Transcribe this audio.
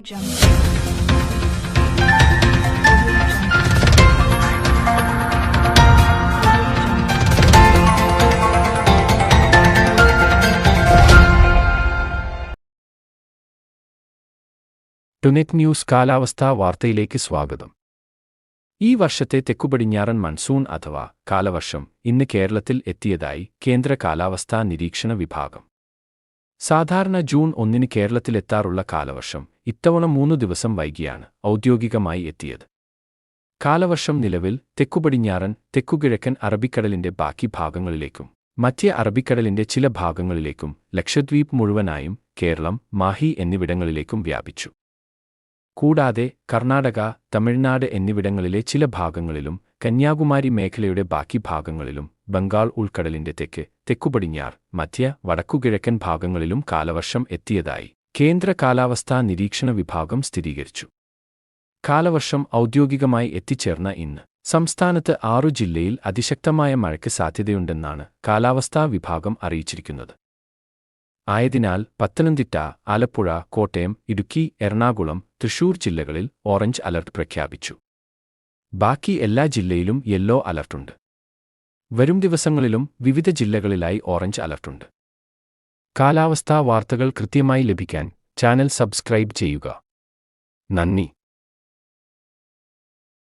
ടുനെറ്റ് news കാലാവസ്ഥാ വാർത്തയിലേക്ക് സ്വാഗതം. ഈ വർഷത്തെ തെക്കുപടിഞ്ഞാറൻ മൺസൂൺ അഥവാ കാലവർഷം ഇന്ന് കേരളത്തിൽ എത്തിയതായി കേന്ദ്ര കാലാവസ്ഥാ നിരീക്ഷണ വിഭാഗം. സാധാരണ ജൂൺ 1 കേരളത്തിലെത്താറുള്ള കാലവർഷം ഇത്തവണ 3 ദിവസം വൈകിയാണ് ഔദ്യോഗികമായി എത്തിയത്. കാലവർഷം നിലവിൽ തെക്കുപടിഞ്ഞാറൻ, തെക്കുകിഴക്കൻ അറബിക്കടലിന്റെ ബാക്കി ഭാഗങ്ങളിലേക്കും മധ്യ അറബിക്കടലിന്റെ ചില ഭാഗങ്ങളിലേക്കും ലക്ഷദ്വീപ് മുഴുവനായും കേരളം, മാഹി എന്നിവിടങ്ങളിലേക്കും വ്യാപിച്ചു. കൂടാതെ കർണാടക, തമിഴ്നാട് എന്നിവിടങ്ങളിലെ ചില ഭാഗങ്ങളിലും കന്യാകുമാരി മേഖലയുടെ ബാക്കി ഭാഗങ്ങളിലും ബംഗാൾ ഉൾക്കടലിന്റെ തെക്ക്, തെക്കുപടിഞ്ഞാറ്, മധ്യ, വടക്കുകിഴക്കൻ ഭാഗങ്ങളിലും കാലവർഷം എത്തിയതായി കേന്ദ്ര കാലാവസ്ഥാ നിരീക്ഷണ വിഭാഗം സ്ഥിരീകരിച്ചു. കാലവർഷം ഔദ്യോഗികമായി എത്തിച്ചേർന്ന ഇന്ന് സംസ്ഥാനത്ത് 6 ജില്ലയിൽ അതിശക്തമായ മഴയ്ക്ക് സാധ്യതയുണ്ടെന്നാണ് കാലാവസ്ഥാ വിഭാഗം അറിയിച്ചിരിക്കുന്നത്. ആയതിനാൽ പത്തനംതിട്ട, ആലപ്പുഴ, കോട്ടയം, ഇടുക്കി, എറണാകുളം, തൃശൂർ ജില്ലകളിൽ ഓറഞ്ച് അലർട്ട് പ്രഖ്യാപിച്ചു. ബാക്കി എല്ലാ ജില്ലയിലും യെല്ലോ അലർട്ടുണ്ട്. വരും ദിവസങ്ങളിലും വിവിധ ജില്ലകളിലായി ഓറഞ്ച് അലർട്ടുണ്ട്. കാലാവസ്ഥാ വാർത്തകൾ കൃത്യമായി ലഭിക്കാൻ ചാനൽ സബ്സ്ക്രൈബ് ചെയ്യുക. നന്ദി.